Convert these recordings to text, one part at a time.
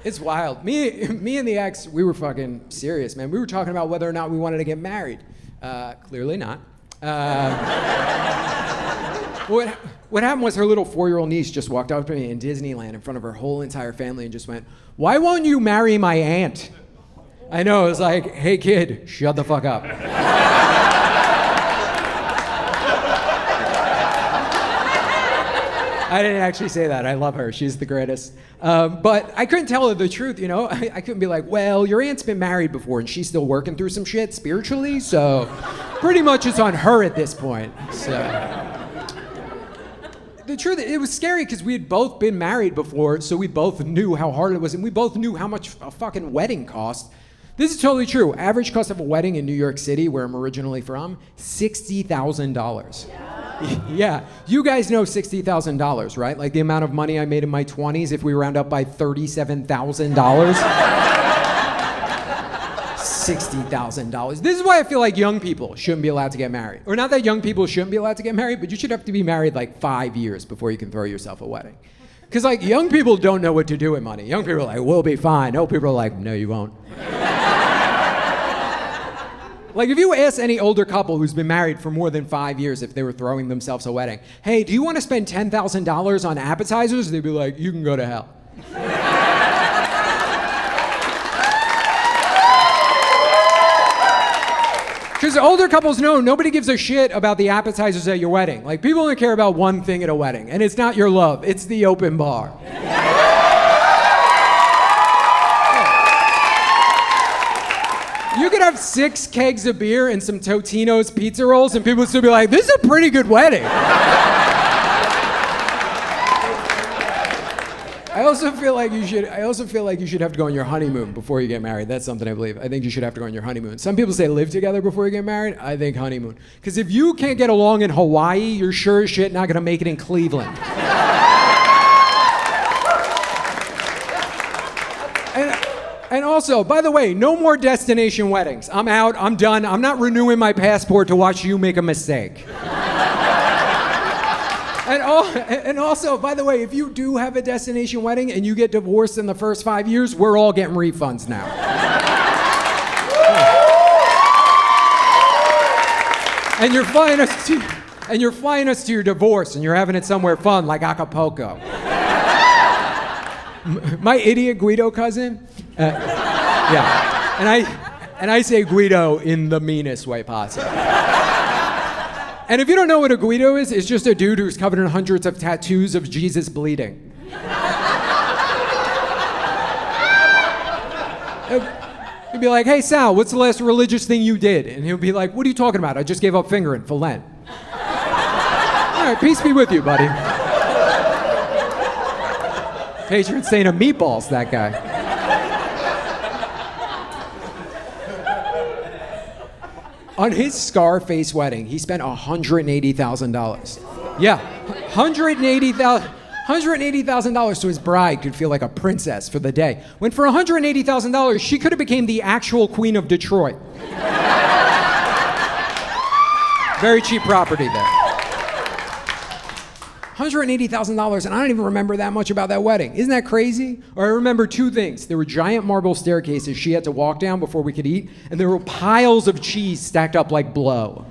It's wild. Me and the ex, we were fucking serious, man. We were talking about whether or not we wanted to get married. Clearly not. What happened was her little 4-year-old niece just walked up to me in Disneyland in front of her whole entire family and just went, "Why won't you marry my aunt?" I know, it was like, "Hey kid, shut the fuck up." I didn't actually say that. I love her. She's the greatest. But I couldn't tell her the truth, you know? I couldn't be like, well, your aunt's been married before and she's still working through some shit spiritually, so pretty much it's on her at this point. So the truth, it was scary because we had both been married before, so we both knew how hard it was, and we both knew how much a fucking wedding cost. This is totally true. Average cost of a wedding in New York City, where I'm originally from, $60,000. Yeah, you guys know $60,000, right? Like the amount of money I made in my 20s if we round up by $37,000. $60,000. This is why I feel like young people shouldn't be allowed to get married. Or not that young people shouldn't be allowed to get married, but you should have to be married like 5 years before you can throw yourself a wedding. Because like young people don't know what to do with money. Young people are like, we'll be fine. Old people are like, no, you won't. Like if you ask any older couple who's been married for more than 5 years if they were throwing themselves a wedding, hey, do you want to spend $10,000 on appetizers? They'd be like, you can go to hell. Because older couples know nobody gives a shit about the appetizers at your wedding. Like people only care about one thing at a wedding, and it's not your love, it's the open bar. You could have 6 kegs of beer and some Totino's pizza rolls, and people would still be like, this is a pretty good wedding. I also feel like you should have to go on your honeymoon before you get married. That's something I believe. I think you should have to go on your honeymoon. Some people say live together before you get married. I think honeymoon. Because if you can't get along in Hawaii, you're sure as shit not going to make it in Cleveland. And also, by the way, no more destination weddings. I'm out, I'm done. I'm not renewing my passport to watch you make a mistake. And also, by the way, if you do have a destination wedding and you get divorced in the first 5 years, we're all getting refunds now. And you're flying us to your divorce, and you're having it somewhere fun like Acapulco. My idiot Guido cousin, yeah, and I say Guido in the meanest way possible. And if you don't know what a Guido is, it's just a dude who's covered in hundreds of tattoos of Jesus bleeding. He'd be like, hey Sal, what's the last religious thing you did? And he'll be like, what are you talking about? I just gave up fingering for Lent. All right, peace be with you, buddy. Patron saint of meatballs, that guy. On his Scarface wedding, he spent $180,000. Yeah, $180,000 so his bride could feel like a princess for the day. When for $180,000, she could have became the actual queen of Detroit. Very cheap property there. $180,000, and I don't even remember that much about that wedding. Isn't that crazy? Or I remember 2 things. There were giant marble staircases she had to walk down before we could eat, and there were piles of cheese stacked up like blow.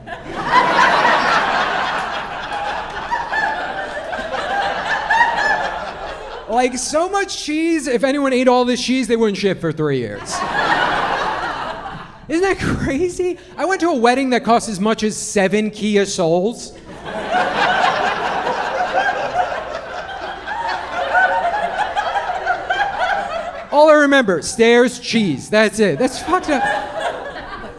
Like so much cheese, if anyone ate all this cheese, they wouldn't shit for 3 years. Isn't that crazy? I went to a wedding that cost as much as 7 Kia Souls. All I remember, stairs, cheese. That's it. That's fucked up.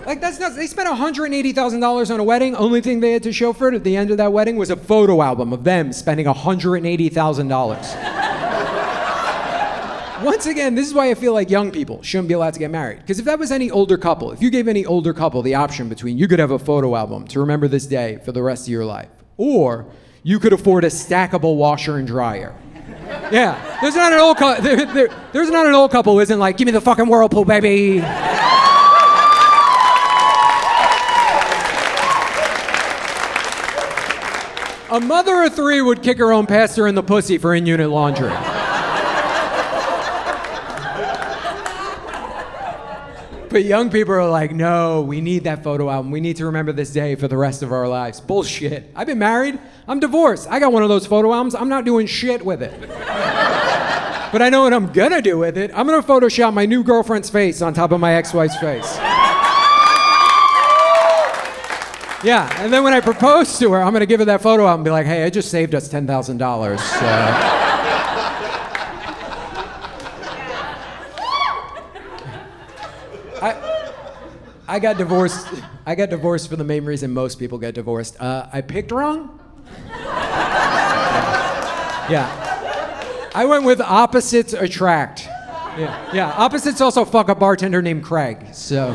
Like, that's nuts. They spent $180,000 on a wedding. Only thing they had to show for it at the end of that wedding was a photo album of them spending $180,000. Once again, this is why I feel like young people shouldn't be allowed to get married. Because if that was any older couple, if you gave any older couple the option between you could have a photo album to remember this day for the rest of your life, or you could afford a stackable washer and dryer. Yeah, there's not an old couple who isn't like, give me the fucking Whirlpool, baby. A mother of 3 would kick her own pastor in the pussy for in-unit laundry. But young people are like, no, we need that photo album. We need to remember this day for the rest of our lives. Bullshit. I've been married. I'm divorced. I got one of those photo albums. I'm not doing shit with it. But I know what I'm gonna do with it. I'm gonna Photoshop my new girlfriend's face on top of my ex-wife's face. Yeah, and then when I propose to her, I'm gonna give her that photo album and be like, hey, I just saved us $10,000. I got divorced. I got divorced for the main reason most people get divorced. I picked wrong. Yeah. I went with opposites attract. Yeah. Opposites also fuck a bartender named Craig. So.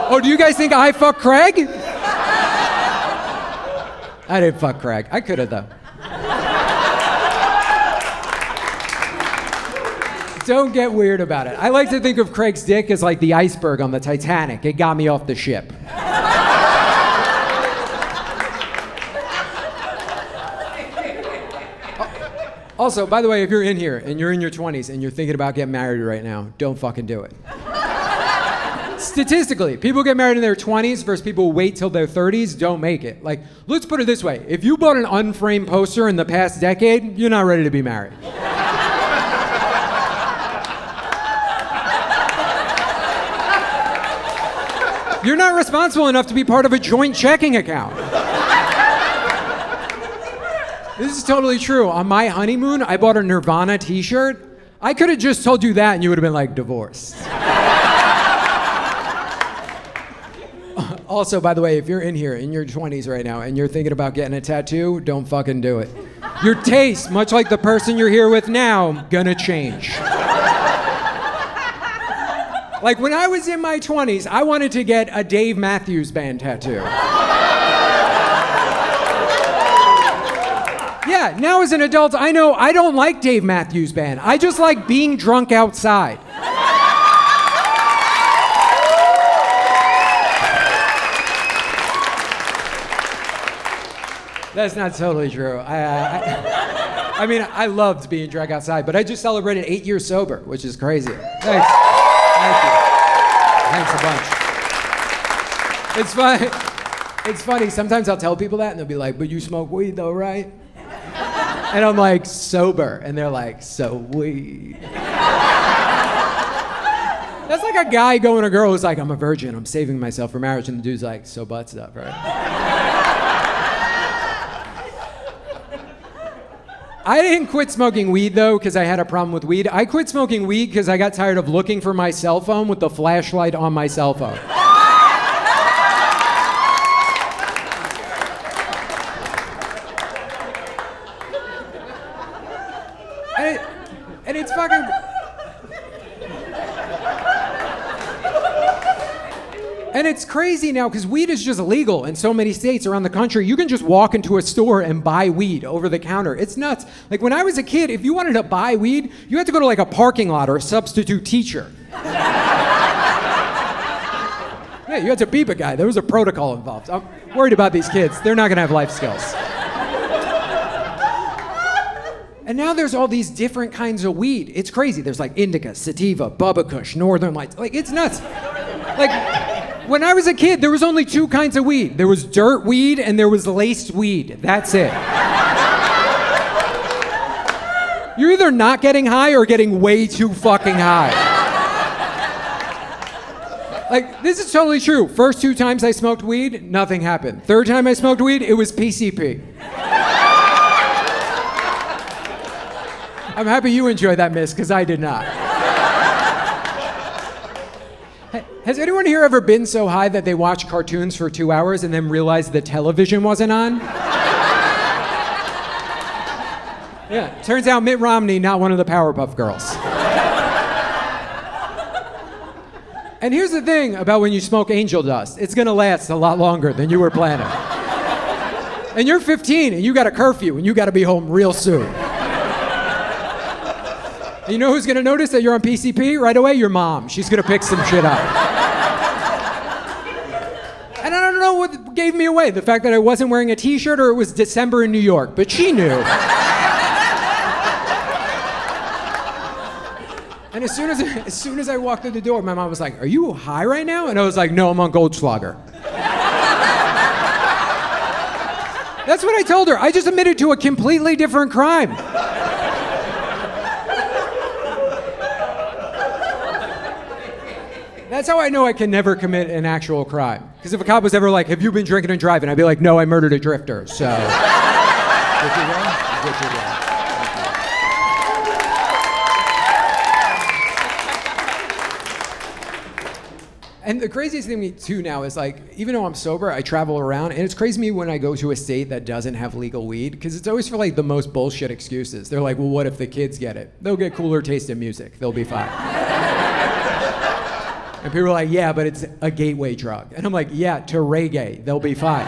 Oh, do you guys think I fucked Craig? I didn't fuck Craig. I could have though. Don't get weird about it. I like to think of Craig's dick as like the iceberg on the Titanic. It got me off the ship. Also, by the way, if you're in here and you're in your 20s and you're thinking about getting married right now, don't fucking do it. Statistically, people get married in their 20s versus people who wait till their 30s don't make it. Like, let's put it this way. If you bought an unframed poster in the past decade, you're not ready to be married. You're not responsible enough to be part of a joint checking account. This is totally true. On my honeymoon, I bought a Nirvana t-shirt. I could have just told you that and you would have been like, divorced. Also, by the way, if you're in here in your 20s right now and you're thinking about getting a tattoo, don't fucking do it. Your taste, much like the person you're here with now, gonna change. Like when I was in my 20s, I wanted to get a Dave Matthews Band tattoo. Yeah, now as an adult, I know I don't like Dave Matthews Band. I just like being drunk outside. That's not totally true. I mean, I loved being drunk outside, but I just celebrated 8 years sober, which is crazy. Thanks. Thank you. Thanks a bunch. It's funny. It's funny. Sometimes I'll tell people that, and they'll be like, "But you smoke weed, though, right?" And I'm like, "Sober," and they're like, "So weed." That's like a guy going to a girl who's like, "I'm a virgin. I'm saving myself for marriage," and the dude's like, "So butt stuff, right?" I didn't quit smoking weed, though, because I had a problem with weed. I quit smoking weed because I got tired of looking for my cell phone with the flashlight on my cell phone. And it's fucking... And it's crazy now because weed is just illegal in so many states around the country. You can just walk into a store and buy weed over the counter. It's nuts. Like when I was a kid, if you wanted to buy weed, you had to go to like a parking lot or a substitute teacher. Yeah, you had to beep a guy. There was a protocol involved. I'm worried about these kids. They're not gonna have life skills. And now there's all these different kinds of weed. It's crazy. There's like indica, sativa, Bubba Kush, Northern Lights. Like it's nuts. Like when I was a kid, there was only two kinds of weed. There was dirt weed and there was laced weed. That's it. You're either not getting high or getting way too fucking high. Like, this is totally true. First 2 times I smoked weed, nothing happened. Third time I smoked weed, it was PCP. I'm happy you enjoyed that, miss, because I did not. Has anyone here ever been so high that they watched cartoons for 2 hours and then realized the television wasn't on? Yeah, turns out Mitt Romney, not one of the Powerpuff Girls. And here's the thing about when you smoke angel dust. It's gonna last a lot longer than you were planning. And you're 15 and you got a curfew and you gotta be home real soon. And you know who's gonna notice that you're on PCP right away? Your mom. She's gonna pick some shit up. And I don't know what gave me away, the fact that I wasn't wearing a t-shirt or it was December in New York, but she knew. And as soon as I walked through the door, my mom was like, "Are you high right now?" And I was like, "No, I'm on Goldschlager." That's what I told her. I just admitted to a completely different crime. That's how I know I can never commit an actual crime. Because if a cop was ever like, "Have you been drinking and driving?" I'd be like, "No, I murdered a drifter." So. Good to go? Good to go. And the craziest thing to me too now is like, even though I'm sober, I travel around, and it's crazy to me when I go to a state that doesn't have legal weed, because it's always for like the most bullshit excuses. They're like, "Well, what if the kids get it? They'll get cooler taste in music. They'll be fine." And people are like, "Yeah, but it's a gateway drug." And I'm like, "Yeah, to reggae. They'll be fine."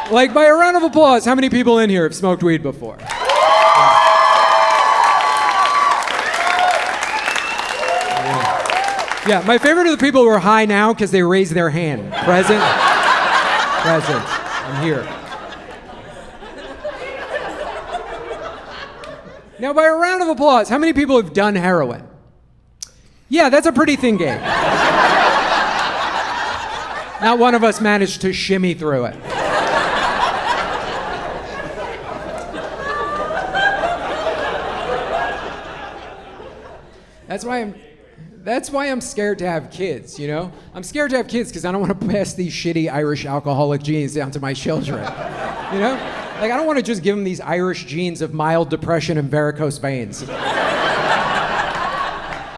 Like, by a round of applause, how many people in here have smoked weed before? Yeah, my favorite are the people who are high now because they raise their hand. Present. Present. I'm here. Now, by a round of applause, how many people have done heroin? Yeah, that's a pretty thin game. Not one of us managed to shimmy through it. That's why I'm scared to have kids, you know? I'm scared to have kids because I don't want to pass these shitty Irish alcoholic genes down to my children, you know? Like, I don't want to just give them these Irish genes of mild depression and varicose veins.